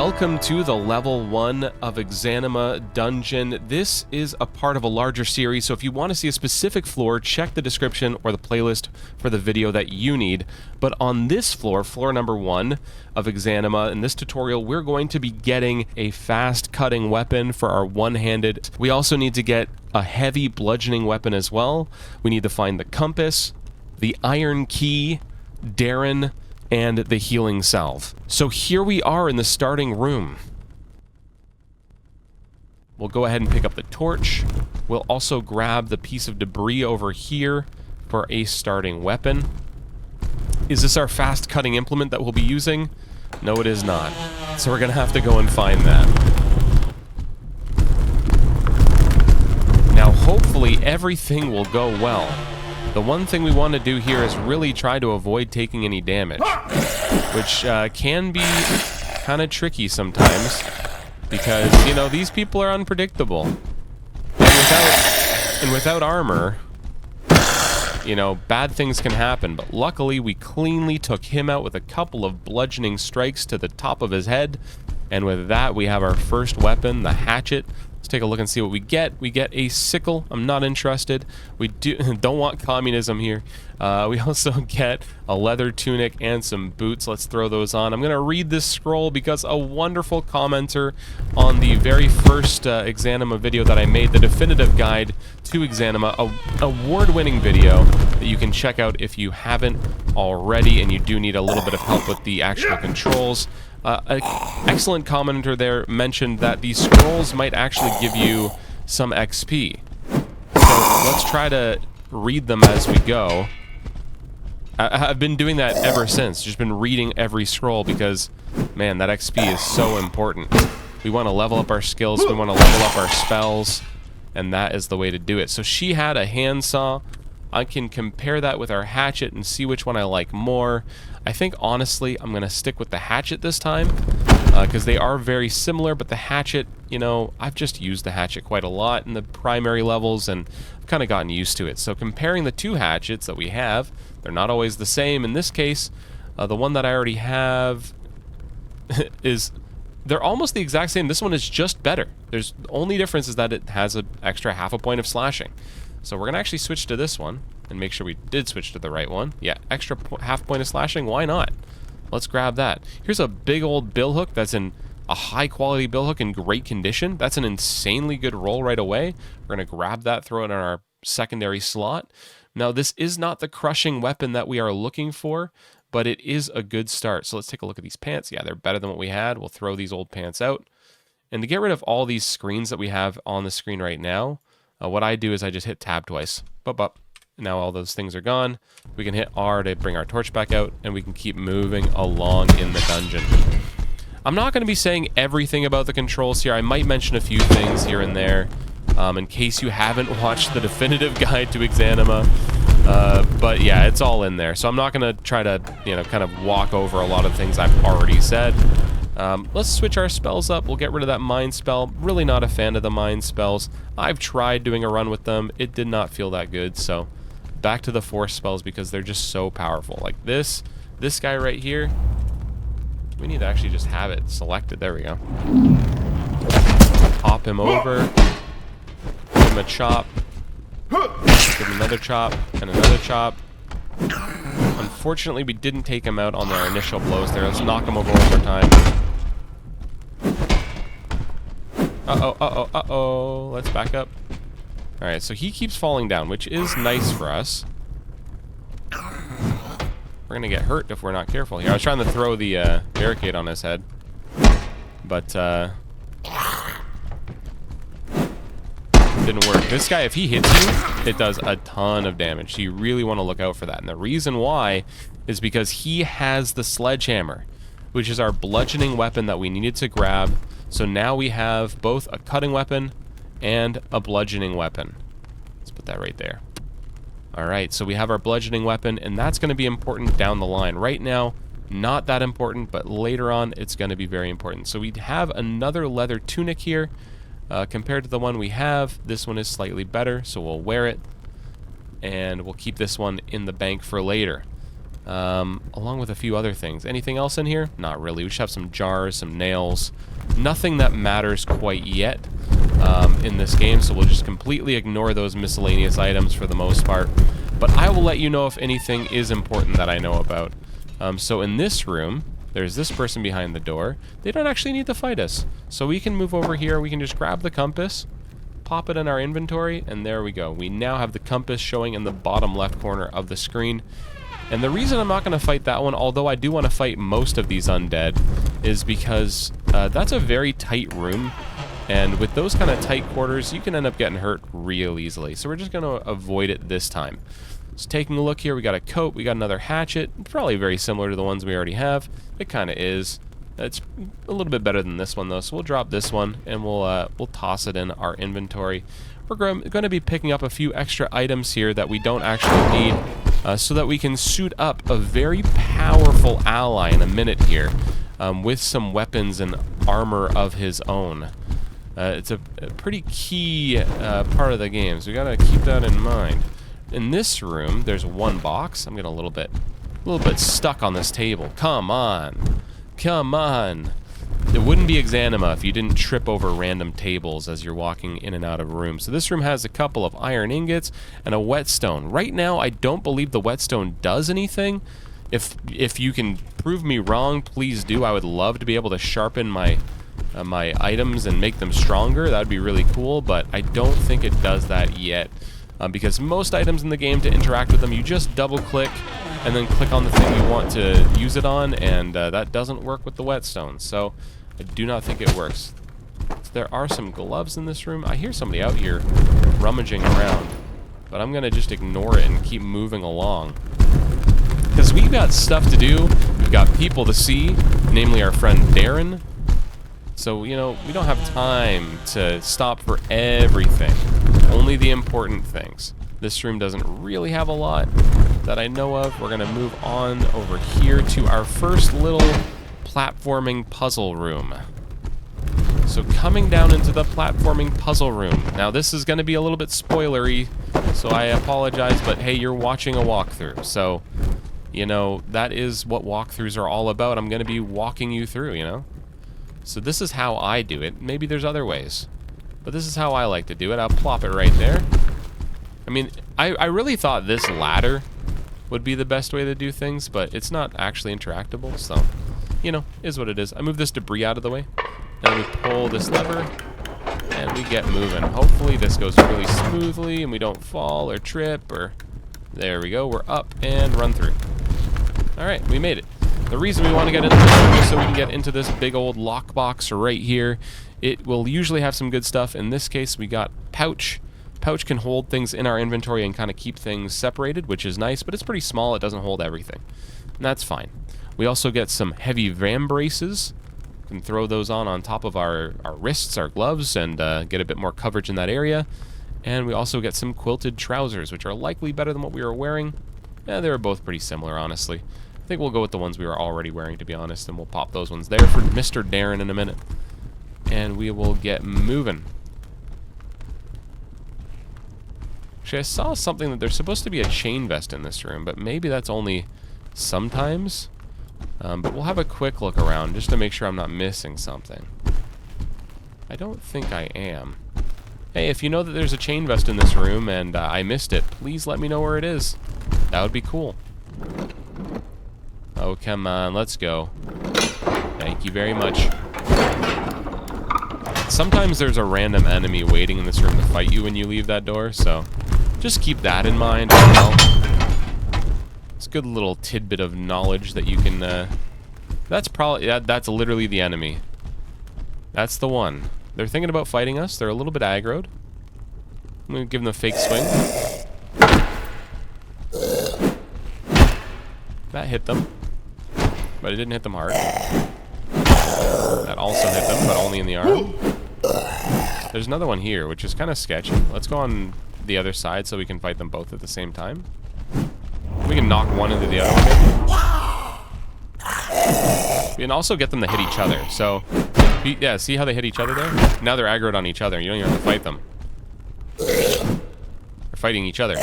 Welcome to the level 1 of Exanima dungeon. This is a part of a larger series, so if you want to see a specific floor, check the description or the playlist for the video that you need. But on this floor, floor number 1 of Exanima, in this tutorial, we're going to be getting a fast-cutting weapon for our one-handed. We also need to get a heavy bludgeoning weapon as well. We need to find the compass, the iron key, Darren, and the healing salve. So here we are in the starting room. We'll go ahead and pick up the torch. We'll also grab the piece of debris over here for a starting weapon. Is this our fast cutting implement that we'll be using? No, it is not. So we're gonna have to go and find that. Now hopefully everything will go well. The one thing we want to do here is really try to avoid taking any damage, which can be kind of tricky sometimes because, you know, these people are unpredictable. And without armor, you know, bad things can happen, but luckily we cleanly took him out with a couple of bludgeoning strikes to the top of his head, and with that we have our first weapon, the hatchet. Let's take a look and see what we get. We get a sickle. I'm not interested. We don't want communism here. We also get a leather tunic and some boots. Let's throw those on. I'm going to read this scroll because a wonderful commenter on the very first Exanima video that I made, the definitive guide to Exanima, an award-winning video that you can check out if you haven't already and you do need a little bit of help with the actual controls. An excellent commenter there mentioned that these scrolls might actually give you some XP. So let's try to read them as we go. I've been doing that ever since, just been reading every scroll because, man, that XP is so important. We want to level up our skills, we want to level up our spells, and that is the way to do it. So she had a handsaw. I can compare that with our hatchet and see which one I like more. I think, honestly, I'm going to stick with the hatchet this time, because they are very similar, but the hatchet, you know, I've just used the hatchet quite a lot in the primary levels, and I've kind of gotten used to it. So comparing the two hatchets that we have, they're not always the same. In this case, the one that I already have they're almost the exact same. This one is just better. The only difference is that it has an extra half a point of slashing. So we're going to actually switch to this one and make sure we did switch to the right one. Yeah, extra half point of slashing, why not? Let's grab that. Here's a big old billhook that's in a high quality billhook in great condition. That's an insanely good roll right away. We're going to grab that, throw it in our secondary slot. Now this is not the crushing weapon that we are looking for, but it is a good start. So let's take a look at these pants. Yeah, they're better than what we had. We'll throw these old pants out. And to get rid of all these screens that we have on the screen right now, what I do is I just hit tab twice. Bup. Now all those things are gone. We can hit R to bring our torch back out, and we can keep moving along in the dungeon. I'm not going to be saying everything about the controls here. I might mention a few things here and there, in case you haven't watched the definitive guide to Exanima. But yeah, it's all in there. So I'm not going to try to, you know, kind of walk over a lot of things I've already said. Let's switch our spells up. We'll get rid of that mind spell. Really not a fan of the mind spells. I've tried doing a run with them. It did not feel that good, so back to the force spells because they're just so powerful. Like this guy right here. We need to actually just have it selected. There we go. Hop him over. Give him a chop. Give him another chop and another chop. Unfortunately, we didn't take him out on our initial blows there. Let's knock him over one more time. Uh-oh. Let's back up. Alright, so he keeps falling down, which is nice for us. We're gonna get hurt if we're not careful here. I was trying to throw the barricade on his head. But, didn't work. This guy, if he hits you, it does a ton of damage. So you really want to look out for that. And the reason why is because he has the sledgehammer, which is our bludgeoning weapon that we needed to grab. So now we have both a cutting weapon and a bludgeoning weapon. Let's put that right there. Alright, so we have our bludgeoning weapon, and that's going to be important down the line. Right now, not that important, but later on, it's going to be very important. So we have another leather tunic here. Compared to the one we have, this one is slightly better, so we'll wear it. And we'll keep this one in the bank for later. along with a few other things. Anything else in here? Not really. We just have some jars, some nails. Nothing that matters quite yet in this game, so we'll just completely ignore those miscellaneous items for the most part. But I will let you know if anything is important that I know about. So in this room, there's this person behind the door. They don't actually need to fight us. So we can move over here, we can just grab the compass, pop it in our inventory, and there we go. We now have the compass showing in the bottom left corner of the screen. And the reason I'm not going to fight that one, although I do want to fight most of these undead, is because that's a very tight room. And with those kind of tight quarters, you can end up getting hurt real easily. So we're just going to avoid it this time. So taking a look here, we got a coat, we got another hatchet. Probably very similar to the ones we already have. It kind of is. It's a little bit better than this one though, so we'll drop this one and we'll toss it in our inventory. We're going to be picking up a few extra items here that we don't actually need, so that we can suit up a very powerful ally in a minute here, with some weapons and armor of his own. It's a pretty key part of the game, so we gotta keep that in mind. In this room, there's one box. I'm getting a little bit stuck on this table. Come on. Come on. It wouldn't be Exanima if you didn't trip over random tables as you're walking in and out of rooms. So this room has a couple of iron ingots and a whetstone. Right now, I don't believe the whetstone does anything. If you can prove me wrong, please do. I would love to be able to sharpen my my items and make them stronger. That would be really cool, but I don't think it does that yet. Because most items in the game, to interact with them, you just double click and then click on the thing you want to use it on, and that doesn't work with the whetstone, so I do not think it works. So there are some gloves in this room. I hear somebody out here rummaging around, but I'm going to just ignore it and keep moving along. Because we've got stuff to do, we've got people to see, namely our friend Darren. So, you know, we don't have time to stop for everything. Only the important things. This room doesn't really have a lot that I know of. We're going to move on over here to our first little platforming puzzle room. So coming down into the platforming puzzle room. Now this is going to be a little bit spoilery, so I apologize, but hey, you're watching a walkthrough. So, you know, that is what walkthroughs are all about. I'm going to be walking you through, you know. So this is how I do it. Maybe there's other ways, but this is how I like to do it. I'll plop it right there. I mean, I really thought this ladder would be the best way to do things, but it's not actually interactable, so, you know, is what it is. I move this debris out of the way, then we pull this lever, and we get moving. Hopefully this goes really smoothly, and we don't fall or trip, or... There we go, we're up and run through. Alright, we made it. The reason we want to get into this room is so we can get into this big old lockbox right here. It will usually have some good stuff. In this case, we got pouch. Pouch can hold things in our inventory and kind of keep things separated, which is nice, but it's pretty small. It doesn't hold everything. And that's fine. We also get some heavy vambraces. We can throw those on top of our wrists, our gloves, and get a bit more coverage in that area. And we also get some quilted trousers, which are likely better than what we were wearing. Yeah, they were both pretty similar, honestly. I think we'll go with the ones we were already wearing, to be honest, and we'll pop those ones there for Mr. Darren in a minute. And we will get moving. Actually, I saw something that there's supposed to be a chain vest in this room, but maybe that's only sometimes. But we'll have a quick look around just to make sure I'm not missing something. I don't think I am. Hey, if you know that there's a chain vest in this room and I missed it, please let me know where it is. That would be cool. Oh, come on, let's go. Thank you very much. Sometimes there's a random enemy waiting in this room to fight you when you leave that door, so just keep that in mind as well. It's a good little tidbit of knowledge that you can, that's probably, that's literally the enemy. That's the one. They're thinking about fighting us. They're a little bit aggroed. I'm gonna give them a fake swing. That hit them, but it didn't hit them hard. That also hit them, but only in the arm. There's another one here, which is kind of sketchy. Let's go on the other side so we can fight them both at the same time. We can knock one into the other one. We can also get them to hit each other. So, yeah, see how they hit each other there? Now they're aggroed on each other. You don't even have to fight them. They're fighting each other.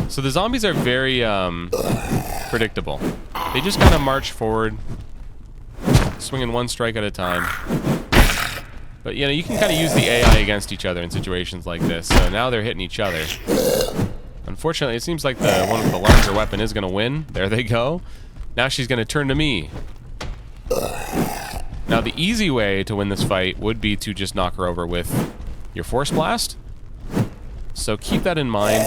So the zombies are very predictable. They just kind of march forward, swinging one strike at a time. But, you know, you can kind of use the AI against each other in situations like this. So now they're hitting each other. Unfortunately, it seems like the one with the larger weapon is going to win. There they go. Now she's going to turn to me. Now, the easy way to win this fight would be to just knock her over with your Force Blast. So keep that in mind,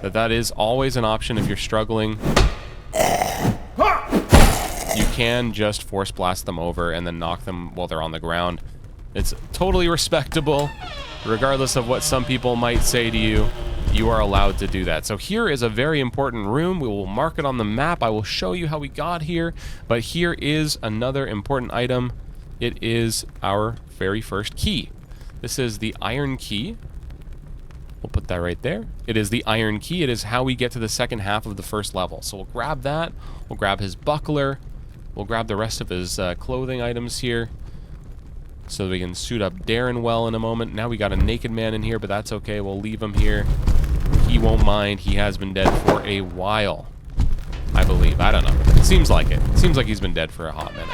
that is always an option if you're struggling. You can just Force Blast them over and then knock them while they're on the ground. It's totally respectable, regardless of what some people might say to you. You are allowed to do that. So here is a very important room. We will mark it on the map. I will show you how we got here. But here is another important item. It is our very first key. This is the iron key. We'll put that right there. It is the iron key. It is how we get to the second half of the first level. So we'll grab that. We'll grab his buckler. We'll grab the rest of his clothing items here, so that we can suit up Darren well in a moment. Now we got a naked man in here, but that's okay. We'll leave him here. He won't mind. He has been dead for a while, I believe. I don't know. It seems like it. It seems like he's been dead for a hot minute.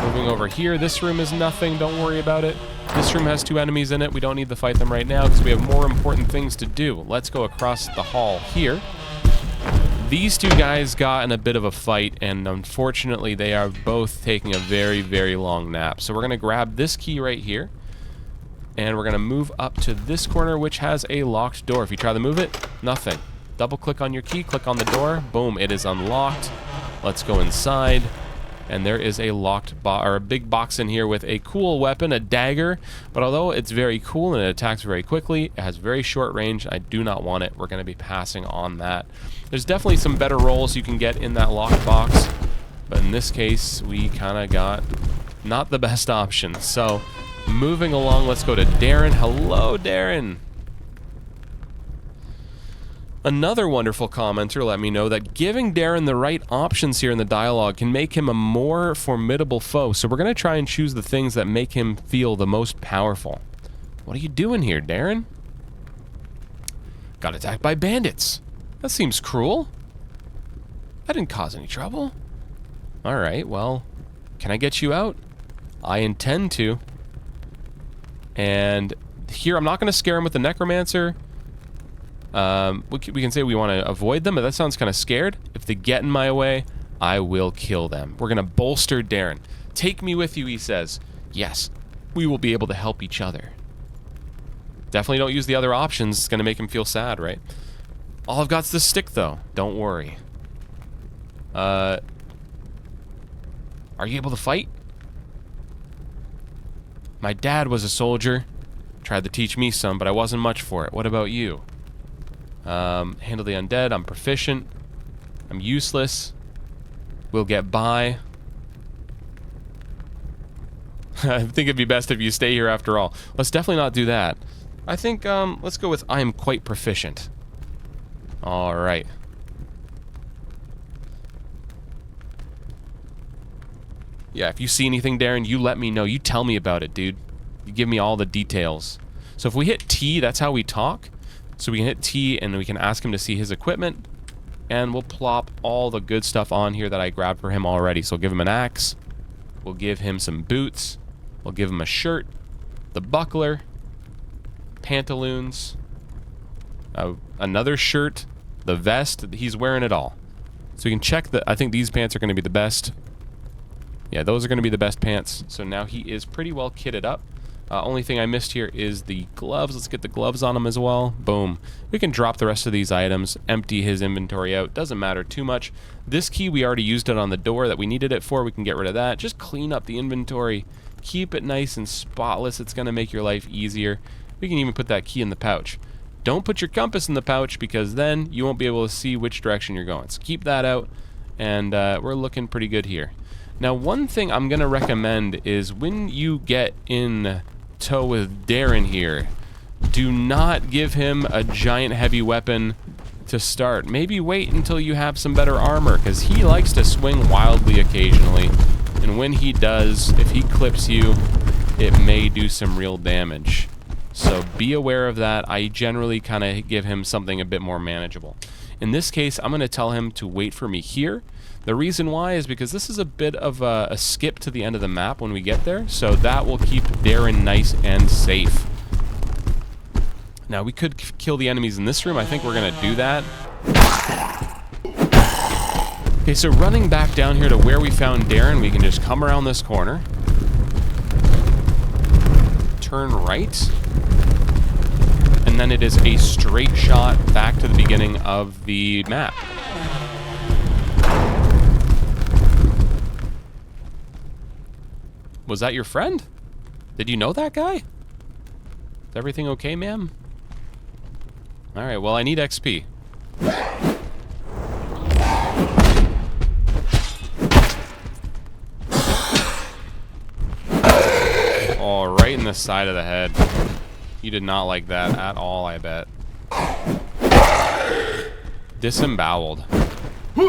Moving over here. This room is nothing. Don't worry about it. This room has 2 enemies in it. We don't need to fight them right now because we have more important things to do. Let's go across the hall here. These 2 guys got in a bit of a fight, and unfortunately they are both taking a very, very long nap. So we're going to grab this key right here, and we're going to move up to this corner, which has a locked door. If you try to move it, nothing. Double click on your key, click on the door, boom, it is unlocked. Let's go inside. And there is a locked or a big box in here with a cool weapon, a dagger. But although it's very cool and it attacks very quickly, it has very short range. I do not want it. We're going to be passing on that. There's definitely some better rolls you can get in that locked box. But in this case, we kind of got not the best option. So moving along, let's go to Darren. Hello, Darren. Another wonderful commenter let me know that giving Darren the right options here in the dialogue can make him a more formidable foe. So we're going to try and choose the things that make him feel the most powerful. What are you doing here, Darren? Got attacked by bandits. That seems cruel. I didn't cause any trouble. Alright, well, can I get you out? I intend to. And here, I'm not going to scare him with the necromancer. We can say we want to avoid them, but that sounds kind of scared. If they get in my way, I will kill them. We're going to bolster Darren. Take me with you, he says. Yes, we will be able to help each other. Definitely don't use the other options. It's going to make him feel sad, right? All I've got's this stick, though. Don't worry. Are you able to fight? My dad was a soldier. Tried to teach me some, but I wasn't much for it. What about you? Handle the undead. I'm proficient. I'm useless. We'll get by. I think it'd be best if you stay here after all. Let's definitely not do that. I think, let's go with I am quite proficient. Alright. Yeah, if you see anything, Darren, you let me know. You tell me about it, dude. You give me all the details. So if we hit T, that's how we talk. So we can hit T and we can ask him to see his equipment. And we'll plop all the good stuff on here that I grabbed for him already. So we'll give him an axe. We'll give him some boots. We'll give him a shirt. The buckler. Pantaloons. Another shirt. The vest. He's wearing it all. So we can check that. I think these pants are going to be the best. Yeah, those are going to be the best pants. So now he is pretty well kitted up. Only thing I missed here is the gloves. Let's get the gloves on him as well. Boom. We can drop the rest of these items, empty his inventory out. Doesn't matter too much. This key, we already used it on the door that we needed it for. We can get rid of that. Just clean up the inventory. Keep it nice and spotless. It's going to make your life easier. We can even put that key in the pouch. Don't put your compass in the pouch because then you won't be able to see which direction you're going. So keep that out, and we're looking pretty good here. Now, one thing I'm going to recommend is when you get in tow with Darren here, do not give him a giant heavy weapon to start. Maybe wait until you have some better armor, because he likes to swing wildly occasionally, and when he does, if he clips you, it may do some real damage. So be aware of that. I generally kind of give him something a bit more manageable. In this case, I'm going to tell him to wait for me here. The reason why is because this is a bit of a skip to the end of the map when we get there, so that will keep Darren nice and safe. Now, we could kill the enemies in this room. I think we're going to do that. Okay, so running back down here to where we found Darren, we can just come around this corner. Turn right. And then it is a straight shot back to the beginning of the map. Was that your friend? Did you know that guy? Is everything okay, ma'am? Alright, well, I need XP. Oh, right in the side of the head. You did not like that at all, I bet. Disemboweled. So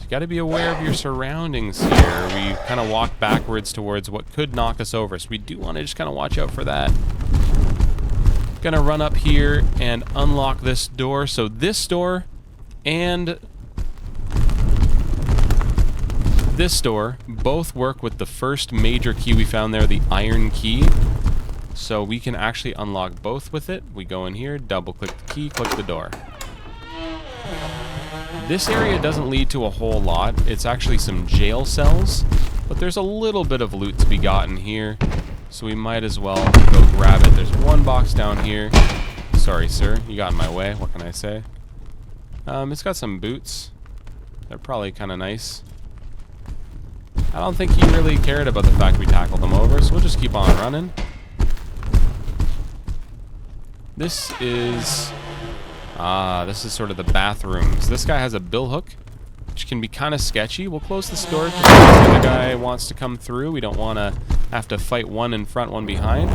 you gotta be aware of your surroundings here. We kind of walk backwards towards what could knock us over, so we do want to just kind of watch out for that. Gonna run up here and unlock this door. So this door and this door both work with the first major key we found there, the iron key. So we can actually unlock both with it. We go in here, double click the key, click the door. This area doesn't lead to a whole lot. It's actually some jail cells, but there's a little bit of loot to be gotten here, so we might as well go grab it. There's one box down here. Sorry, sir, you got in my way. What can I say? It's got some boots. They're probably kind of nice. I don't think he really cared about the fact we tackled him over, so we'll just keep on running. This is sort of the bathrooms. This guy has a billhook, which can be kind of sketchy. We'll close this door because the other guy wants to come through. We don't want to have to fight one in front, one behind.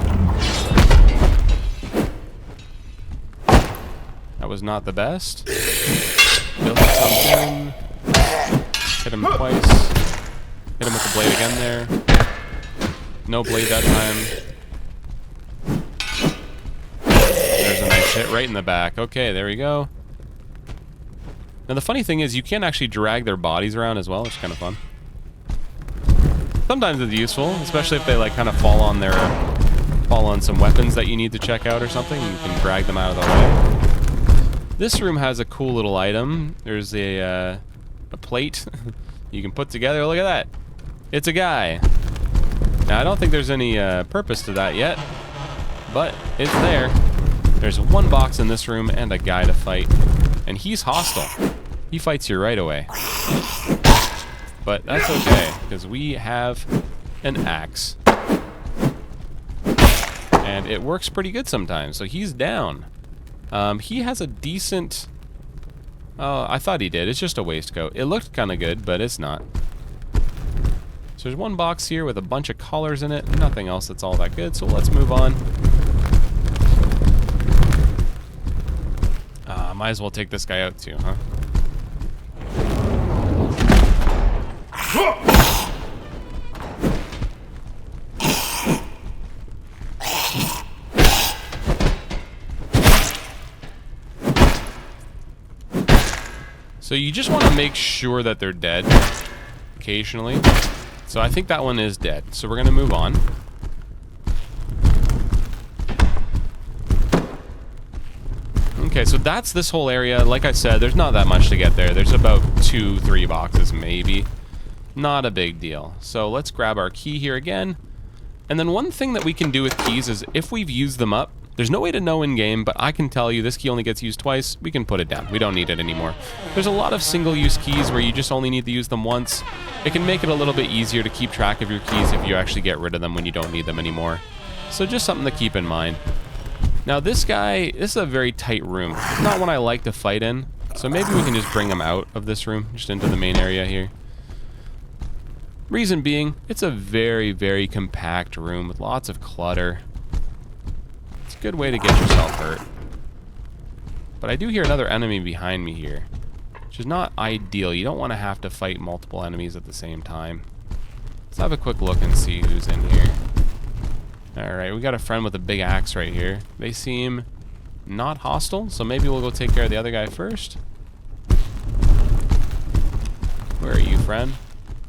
That was not the best. Billhook comes in. Hit him twice. Hit him with the blade again there. No blade that time. There's a nice hit right in the back. Okay, there we go. Now the funny thing is you can actually drag their bodies around as well, which is kind of fun. Sometimes it's useful, especially if they like kind of fall on some weapons that you need to check out or something. You can drag them out of the way. This room has a cool little item. There's a plate you can put together. Look at that. It's a guy. Now I don't think there's any purpose to that yet, but it's there. There's one box in this room and a guy to fight. And he's hostile. He fights you right away. But that's okay, because we have an axe. And it works pretty good sometimes, so he's down. He has a decent... Oh, I thought he did. It's just a waistcoat. It looked kind of good, but it's not. So there's one box here with a bunch of collars in it. Nothing else that's all that good, so let's move on. Might as well take this guy out too, huh? So you just want to make sure that they're dead occasionally. So I think that one is dead. So we're going to move on. Okay, so that's this whole area. Like I said, there's not that much to get there. There's about 2-3 boxes maybe. Not a big deal. So let's grab our key here again. And then one thing that we can do with keys is if we've used them up, there's no way to know in-game, but I can tell you this key only gets used twice. We can put it down. We don't need it anymore. There's a lot of single-use keys where you just only need to use them once. It can make it a little bit easier to keep track of your keys if you actually get rid of them when you don't need them anymore. So just something to keep in mind. Now this guy, this is a very tight room. It's not one I like to fight in, so maybe we can just bring him out of this room, just into the main area here. Reason being, it's a very, very compact room with lots of clutter. It's a good way to get yourself hurt. But I do hear another enemy behind me here, which is not ideal. You don't want to have to fight multiple enemies at the same time. Let's have a quick look and see who's in here. Alright, we got a friend with a big axe right here. They seem not hostile, so maybe we'll go take care of the other guy first. Where are you, friend?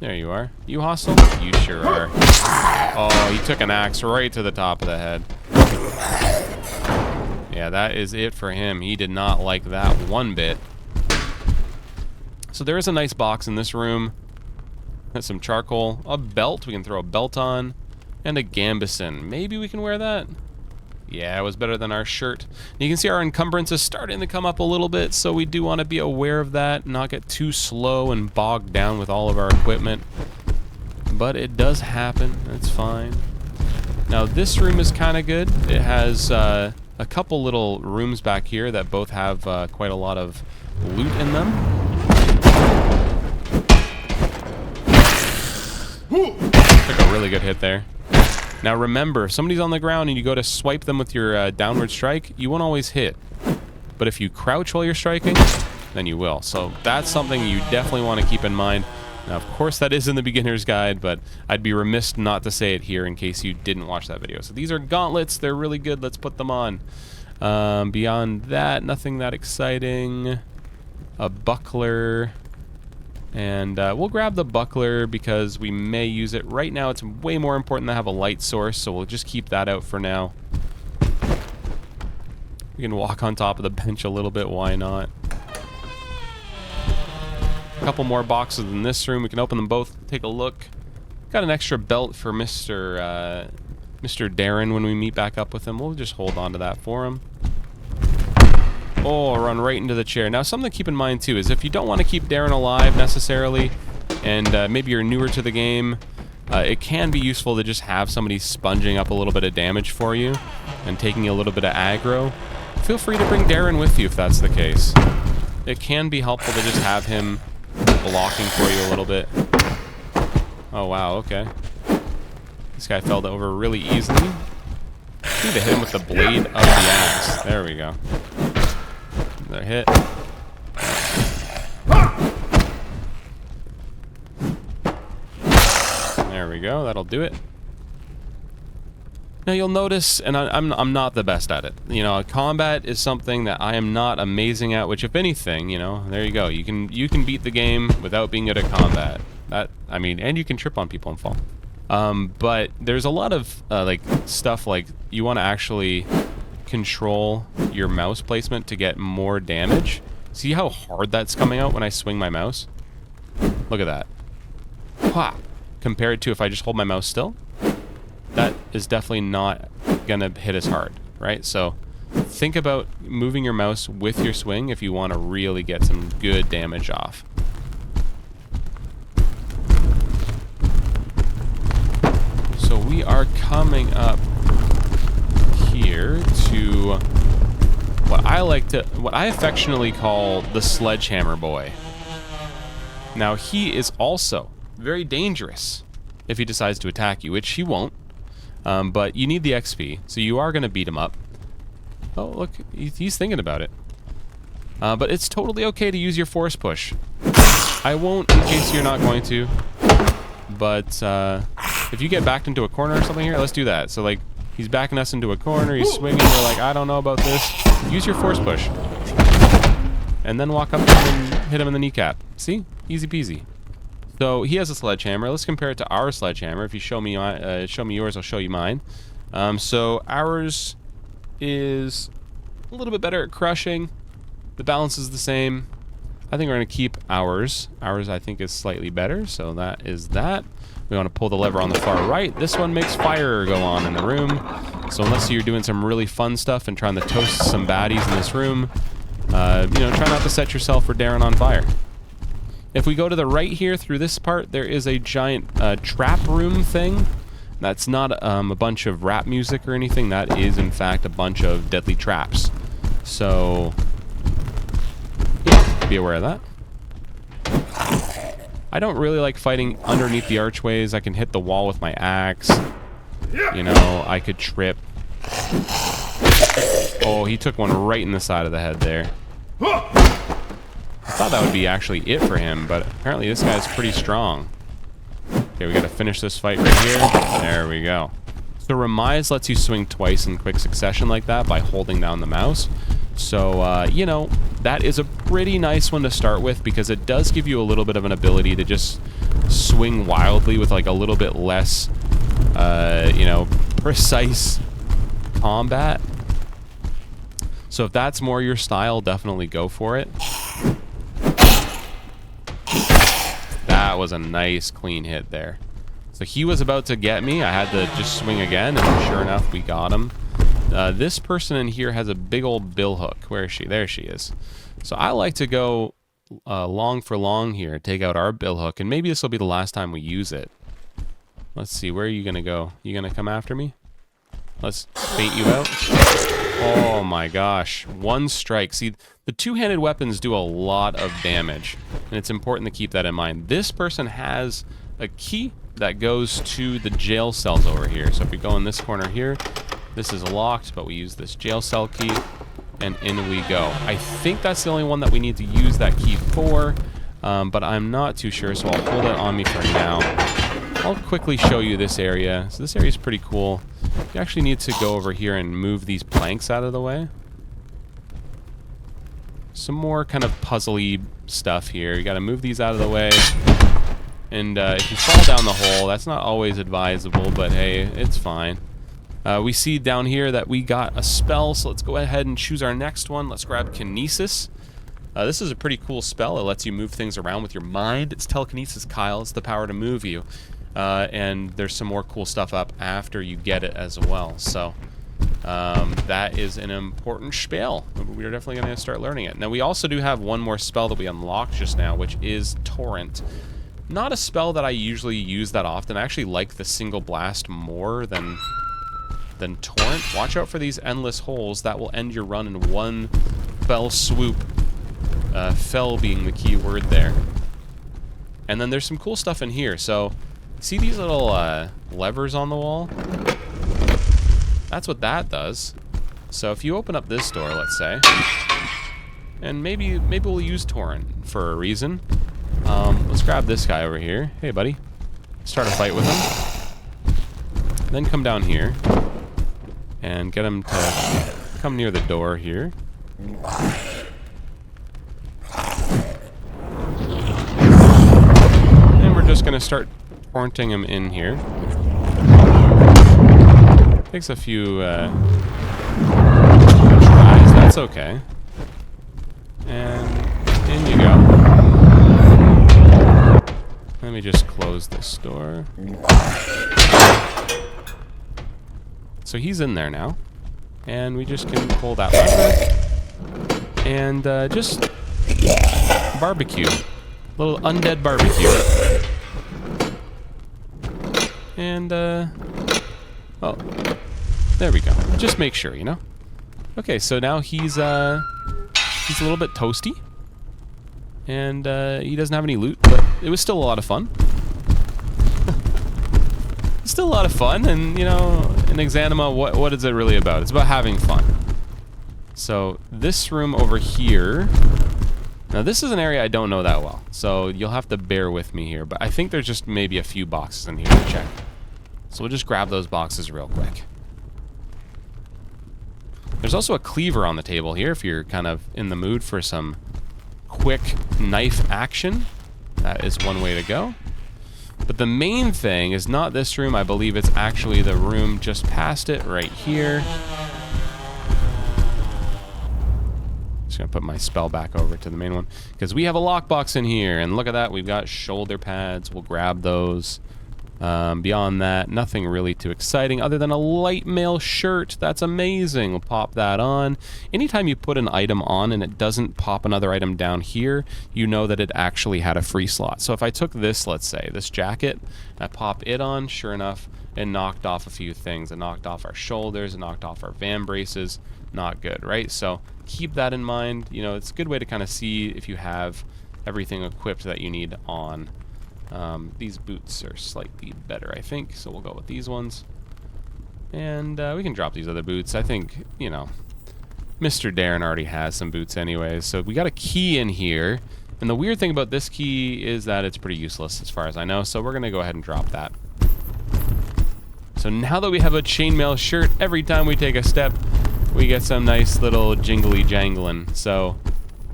There you are. You hostile? You sure are. Oh, he took an axe right to the top of the head. Yeah, that is it for him. He did not like that one bit. So there is a nice box in this room. Has some charcoal, a belt, we can throw a belt on, and a gambeson. Maybe we can wear that? Yeah, it was better than our shirt. You can see our encumbrance is starting to come up a little bit, so we do want to be aware of that, not get too slow and bogged down with all of our equipment. But it does happen, it's fine. Now this room is kind of good. It has a couple little rooms back here that both have quite a lot of loot in them. Took a really good hit there. Now remember, if somebody's on the ground and you go to swipe them with your downward strike, you won't always hit. But if you crouch while you're striking, then you will. So that's something you definitely want to keep in mind. Now, of course, that is in the beginner's guide, but I'd be remiss not to say it here in case you didn't watch that video. So these are gauntlets. They're really good. Let's put them on. Beyond that, nothing that exciting. A buckler. And we'll grab the buckler because we may use it. Right now, it's way more important to have a light source, so we'll just keep that out for now. We can walk on top of the bench a little bit. Why not? A couple more boxes in this room. We can open them both, take a look. Got an extra belt for Mr. Darren when we meet back up with him. We'll just hold on to that for him. Oh, run right into the chair. Now, something to keep in mind, too, is if you don't want to keep Darren alive, necessarily, and maybe you're newer to the game, it can be useful to just have somebody sponging up a little bit of damage for you and taking a little bit of aggro. Feel free to bring Darren with you if that's the case. It can be helpful to just have him blocking for you a little bit. Oh, wow, okay. This guy fell over really easily. I need to hit him with the blade of the axe. There we go. Another hit. There we go. That'll do it. Now you'll notice, and I'm not the best at it. You know, combat is something that I am not amazing at. Which, if anything, you know, there you go. You can beat the game without being good at combat. I mean, and you can trip on people and fall. But there's a lot of like stuff like you want to actually control your mouse placement to get more damage. See how hard that's coming out when I swing my mouse? Look at that. Wha! Compared to if I just hold my mouse still, that is definitely not gonna hit as hard, right? So think about moving your mouse with your swing if you want to really get some good damage off. So we are coming up here to what I affectionately call the sledgehammer boy. Now he is also very dangerous if he decides to attack you, which he won't. But you need the XP, so you are going to beat him up. Oh, look, he's thinking about it. But it's totally okay to use your force push. I won't in case you're not going to. But if you get backed into a corner or something here, let's do that. So like, he's backing us into a corner, he's swinging, we're like, I don't know about this. Use your force push. And then walk up to him and hit him in the kneecap. See? Easy peasy. So he has a sledgehammer. Let's compare it to our sledgehammer. If you show me yours, I'll show you mine. So ours is a little bit better at crushing. The balance is the same. I think we're going to keep ours. Ours, I think, is slightly better, so that is that. We want to pull the lever on the far right. This one makes fire go on in the room. So unless you're doing some really fun stuff and trying to toast some baddies in this room, you know, try not to set yourself or Darren on fire. If we go to the right here through this part, there is a giant trap room thing. That's not a bunch of rap music or anything. That is, in fact, a bunch of deadly traps. So, yeah, be aware of that. I don't really like fighting underneath the archways. I can hit the wall with my axe. You know, I could trip. Oh, he took one right in the side of the head there. I thought that would be actually it for him, but apparently this guy's pretty strong. Okay, we gotta finish this fight right here. There we go. So Remise lets you swing twice in quick succession like that by holding down the mouse. So, you know, that is a pretty nice one to start with because it does give you a little bit of an ability to just swing wildly with like a little bit less, you know, precise combat. So if that's more your style, definitely go for it. That was a nice clean hit there. So he was about to get me. I had to just swing again, and sure enough, we got him. This person in here has a big old billhook. Where is she? There she is. So I like to go long for long here, take out our billhook, and maybe this will be the last time we use it. Let's see, where are you going to go? You going to come after me? Let's bait you out. Oh my gosh, one strike. See, the two-handed weapons do a lot of damage, and it's important to keep that in mind. This person has a key that goes to the jail cells over here. So if we go in this corner here, this is locked, but we use this jail cell key, and in we go. I think that's the only one that we need to use that key for, but I'm not too sure, so I'll hold it on me for now. I'll quickly show you this area. So this area is pretty cool. You actually need to go over here and move these planks out of the way. Some more kind of puzzly stuff here. You got to move these out of the way. And if you fall down the hole, that's not always advisable, but hey, it's fine. We see down here that we got a spell, so let's go ahead and choose our next one. Let's grab Kinesis. This is a pretty cool spell. It lets you move things around with your mind. It's telekinesis, Kyle. It's the power to move you. And there's some more cool stuff up after you get it as well. So that is an important spell. We're definitely going to start learning it. Now, we also do have one more spell that we unlocked just now, which is Torrent. Not a spell that I usually use that often. I actually like the single blast more than Torrent. Watch out for these endless holes. That will end your run in one fell swoop. Fell being the key word there. And then there's some cool stuff in here. So, see these little levers on the wall? That's what that does. So if you open up this door, let's say, and maybe we'll use Torrent for a reason. Let's grab this guy over here. Hey, buddy. Start a fight with him. Then come down here and get him to come near the door here. And we're just going to start torrenting him in here. Takes a few tries. That's okay. And in you go. Let me just close this door. So he's in there now. And we just can pull that lever. And just barbecue. A little undead barbecue. And, well, there we go. Just make sure, you know? Okay, so now he's a little bit toasty. And he doesn't have any loot, but it was still a lot of fun. It's still a lot of fun, and you know, in Exanima, what is it really about? It's about having fun. So this room over here, now this is an area I don't know that well, so you'll have to bear with me here, but I think there's just maybe a few boxes in here to check. So we'll just grab those boxes real quick. There's also a cleaver on the table here if you're kind of in the mood for some quick knife action. That is one way to go. But the main thing is not this room. I believe it's actually the room just past it right here. Just gonna put my spell back over to the main one because we have a lockbox in here, and look at that, we've got shoulder pads. We'll grab those. Beyond that, nothing really too exciting other than a light mail shirt. That's amazing. We'll pop that on. Anytime you put an item on and it doesn't pop another item down here, you know that it actually had a free slot. So if I took this, let's say, this jacket, I pop it on, sure enough, it knocked off a few things. It knocked off our shoulders, it knocked off our van braces. Not good, right? So keep that in mind. You know, it's a good way to kind of see if you have everything equipped that you need on. These boots are slightly better, I think, so we'll go with these ones. And we can drop these other boots. I think, you know, Mr. Darren already has some boots anyways. So we got a key in here. And the weird thing about this key is that it's pretty useless as far as I know. So we're going to go ahead and drop that. So now that we have a chainmail shirt, every time we take a step, we get some nice little jingly jangling. So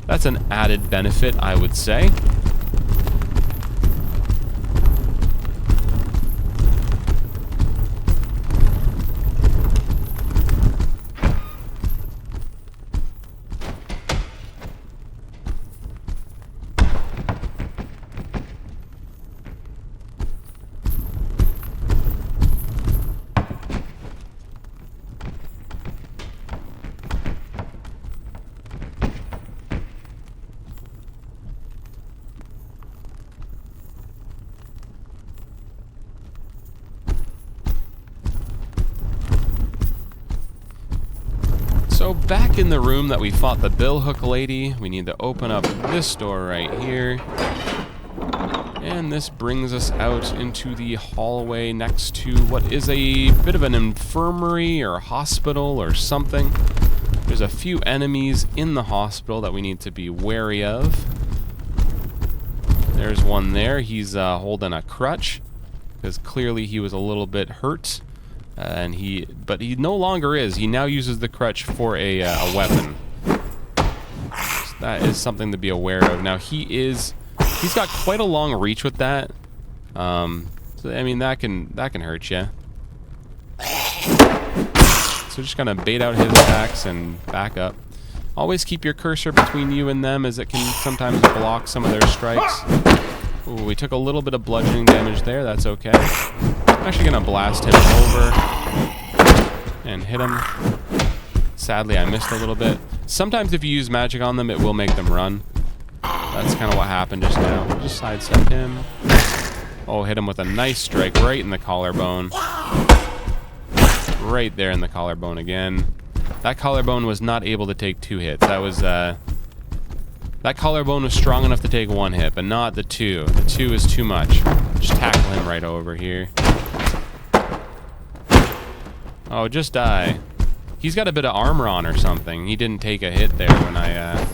that's an added benefit, I would say. So back in the room that we fought the billhook lady, we need to open up this door right here. And this brings us out into the hallway next to what is a bit of an infirmary or hospital or something. There's a few enemies in the hospital that we need to be wary of. There's one there. He's holding a crutch because clearly he was a little bit hurt. But he no longer is. He now uses the crutch for a weapon. So that is something to be aware of. Now he's got quite a long reach with that. So I mean that can hurt you. So just kind of bait out his attacks and back up. Always keep your cursor between you and them, as it can sometimes block some of their strikes. Ooh, we took a little bit of bludgeoning damage there. That's okay. I'm actually gonna blast him over and hit him. Sadly, I missed a little bit. Sometimes if you use magic on them, it will make them run. That's kind of what happened just now. Just sidestep him. Oh, hit him with a nice strike right in the collarbone. Right there in the collarbone again. That collarbone was not able to take 2 hits. That collarbone was strong enough to take 1 hit, but not the 2. The 2 is too much. Just tackle him right over here. Oh, just die. He's got a bit of armor on or something. He didn't take a hit there when I,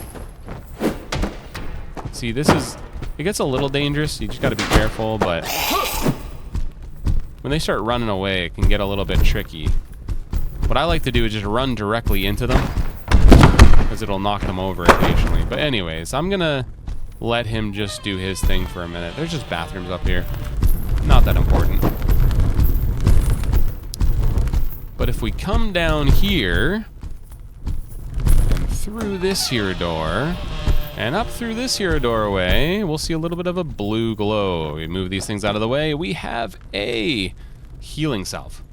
See, it gets a little dangerous. You just gotta be careful, but when they start running away, it can get a little bit tricky. What I like to do is just run directly into them, because it'll knock them over occasionally. But anyways, I'm gonna let him just do his thing for a minute. There's just bathrooms up here. Not that important. But if we come down here, and through this here door, and up through this here doorway, we'll see a little bit of a blue glow. We move these things out of the way. We have a healing salve.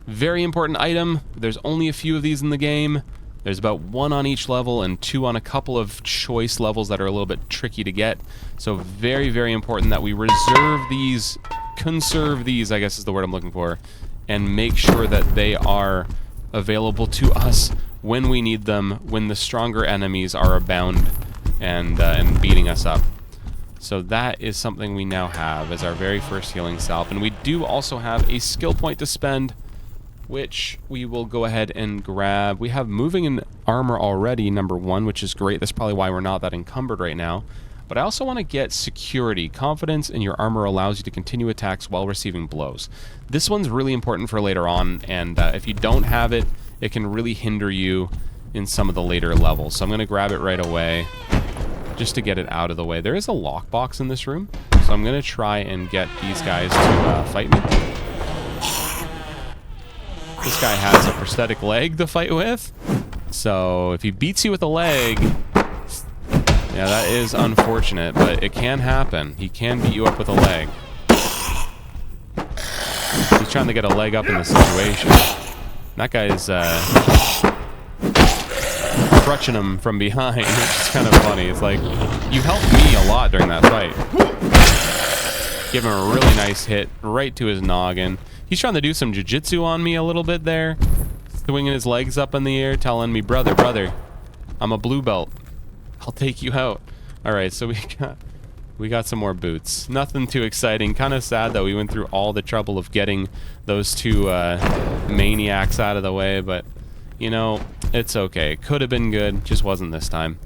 Very important item. There's only a few of these in the game. There's about 1 on each level and 2 on a couple of choice levels that are a little bit tricky to get. So very, very important that we reserve these, conserve these, I guess is the word I'm looking for, and make sure that they are available to us when we need them, when the stronger enemies are abound and beating us up. So that is something we now have as our very first healing salve. And we do also have a skill point to spend, which we will go ahead and grab. We have moving in armor already, number 1, which is great. That's probably why we're not that encumbered right now. But I also want to get security. Confidence in your armor allows you to continue attacks while receiving blows. This one's really important for later on, and if you don't have it, it can really hinder you in some of the later levels. So I'm going to grab it right away, just to get it out of the way. There is a lockbox in this room, so I'm going to try and get these guys to fight me. This guy has a prosthetic leg to fight with, so if he beats you with a leg, yeah, that is unfortunate, but it can happen. He can beat you up with a leg. He's trying to get a leg up in the situation. That guy's crutching him from behind, which is kind of funny. It's like, you helped me a lot during that fight. Give him a really nice hit right to his noggin. He's trying to do some jiu-jitsu on me a little bit there. Swinging his legs up in the air, telling me, brother, I'm a blue belt. I'll take you out. Alright, so we got some more boots. Nothing too exciting. Kind of sad that we went through all the trouble of getting those 2 maniacs out of the way, but, you know, it's okay. Could have been good, just wasn't this time.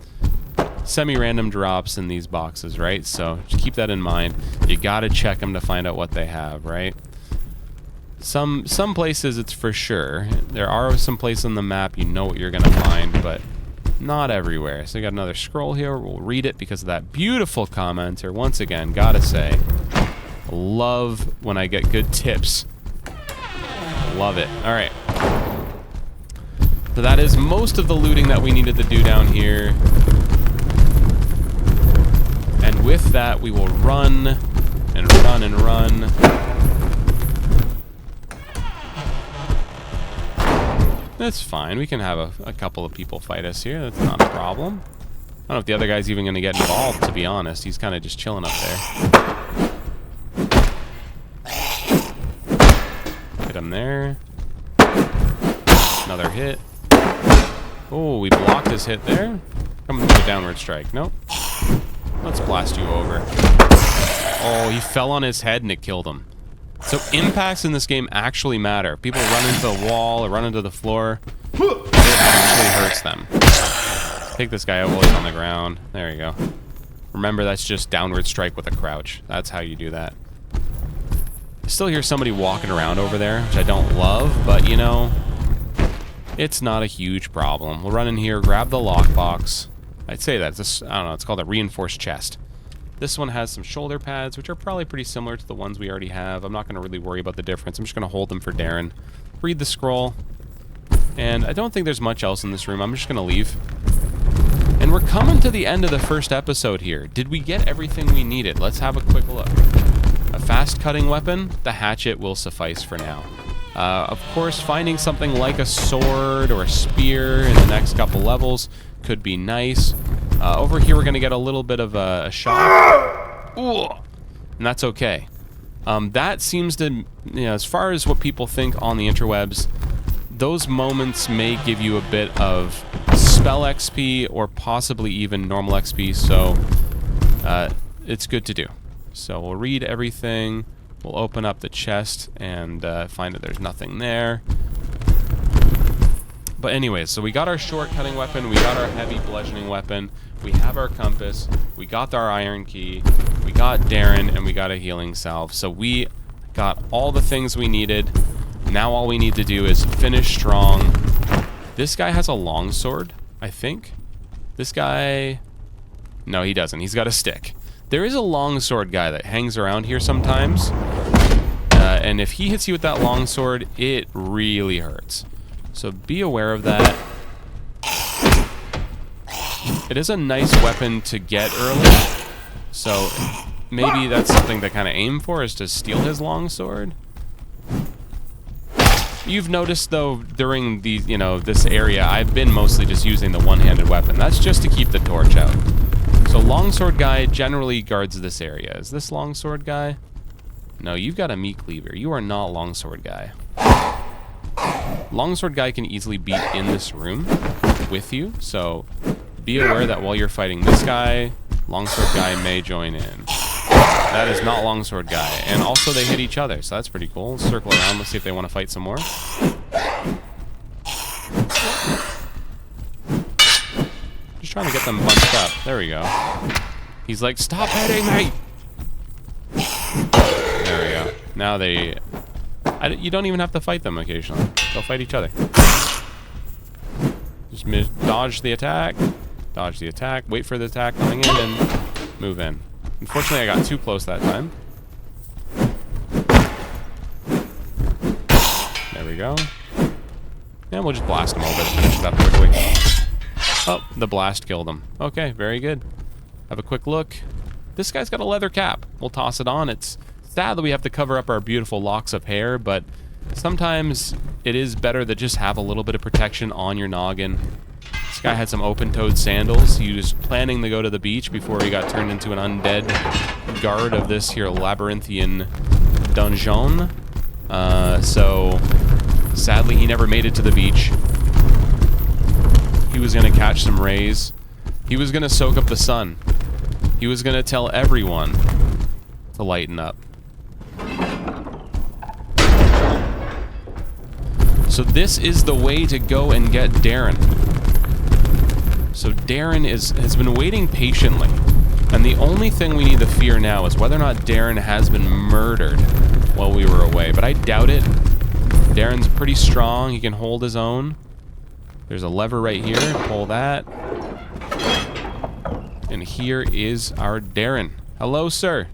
Semi-random drops in these boxes, right? So just keep that in mind. You gotta check them to find out what they have, right? Some places it's for sure. There are some places on the map you know what you're gonna find, but not everywhere. So we got another scroll here. We'll read it because of that beautiful commenter. Once again, gotta say, love when I get good tips. Love it. All right. So that is most of the looting that we needed to do down here. And with that, we will run and run and run. That's fine. We can have a couple of people fight us here. That's not a problem. I don't know if the other guy's even going to get involved, to be honest. He's kind of just chilling up there. Hit him there. Another hit. Oh, we blocked his hit there. Coming to a downward strike. Nope. Let's blast you over. Oh, he fell on his head and it killed him. So impacts in this game actually matter. People run into the wall or run into the floor. It actually hurts them. Take this guy out while he's on the ground. There you go. Remember, that's just downward strike with a crouch. That's how you do that. I still hear somebody walking around over there, which I don't love, but you know, it's not a huge problem. We'll run in here, grab the lockbox. I'd say that. I don't know, it's called a reinforced chest. This one has some shoulder pads, which are probably pretty similar to the ones we already have. I'm not going to really worry about the difference. I'm just going to hold them for Darren. Read the scroll. And I don't think there's much else in this room. I'm just going to leave. And we're coming to the end of the first episode here. Did we get everything we needed? Let's have a quick look. A fast cutting weapon? The hatchet will suffice for now. Of course, finding something like a sword or a spear in the next couple levels could be nice. Over here, we're going to get a little bit of a shock. Ooh, and that's okay. That seems to, you know, as far as what people think on the interwebs, those moments may give you a bit of spell XP or possibly even normal XP, so it's good to do. So we'll read everything. We'll open up the chest and find that there's nothing there. But anyways, so we got our short cutting weapon, we got our heavy bludgeoning weapon, we have our compass, we got our iron key, we got Darren, and we got a healing salve. So we got all the things we needed. Now all we need to do is finish strong. This guy has a longsword, I think. This guy... No, he doesn't. He's got a stick. There is a longsword guy that hangs around here sometimes. And if he hits you with that longsword, it really hurts. So be aware of that. It is a nice weapon to get early. So maybe that's something to kind of aim for, is to steal his longsword. You've noticed, though, during the, you know, this area, I've been mostly just using the one-handed weapon. That's just to keep the torch out. So longsword guy generally guards this area. Is this longsword guy? No, you've got a meat cleaver. You are not longsword guy. Longsword guy can easily be in this room with you, so be aware that while you're fighting this guy, longsword guy may join in. That is not longsword guy. And also they hit each other, so that's pretty cool. Let's circle around, let's see if they want to fight some more. Just trying to get them bunched up. There we go. He's like, stop hitting me! There we go. Now they... you don't even have to fight them occasionally. They'll fight each other. Just dodge the attack. Dodge the attack. Wait for the attack coming in and move in. Unfortunately, I got too close that time. There we go. And we'll just blast him a little bit to finish it up quickly. Oh, the blast killed him. Okay, very good. Have a quick look. This guy's got a leather cap. We'll toss it on. It's sad that we have to cover up our beautiful locks of hair, but sometimes it is better to just have a little bit of protection on your noggin. This guy had some open-toed sandals. He was planning to go to the beach before he got turned into an undead guard of this here labyrinthian dungeon. So sadly, he never made it to the beach. He was going to catch some rays. He was going to soak up the sun. He was going to tell everyone to lighten up. So this is the way to go and get Darren. So Darren has been waiting patiently. And the only thing we need to fear now is whether or not Darren has been murdered while we were away. But I doubt it. Darren's pretty strong. He can hold his own. There's a lever right here. Pull that. And here is our Darren. Hello, sir.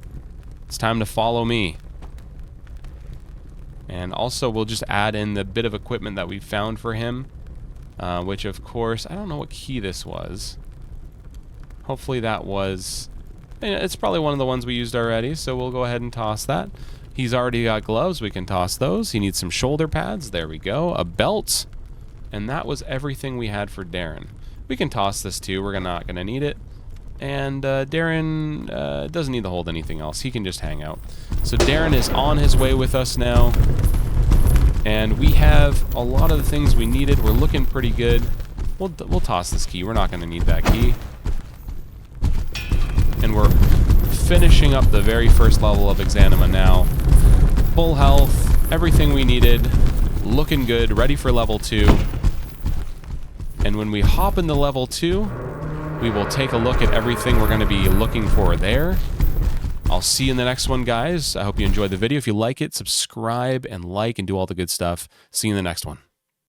It's time to follow me. And also, we'll just add in the bit of equipment that we found for him. Which, of course, I don't know what key this was. Hopefully that was... It's probably one of the ones we used already, so we'll go ahead and toss that. He's already got gloves. We can toss those. He needs some shoulder pads. There we go. A belt. And that was everything we had for Darren. We can toss this too. We're not going to need it. And Darren doesn't need to hold anything else. He can just hang out. So Darren is on his way with us now. And we have a lot of the things we needed. We're looking pretty good. We'll toss this key. We're not going to need that key. And we're finishing up the very first level of Exanima now. Full health, everything we needed, looking good, ready for level 2. And when we hop into level 2, we will take a look at everything we're going to be looking for there. I'll see you in the next one, guys. I hope you enjoyed the video. If you like it, subscribe and like and do all the good stuff. See you in the next one.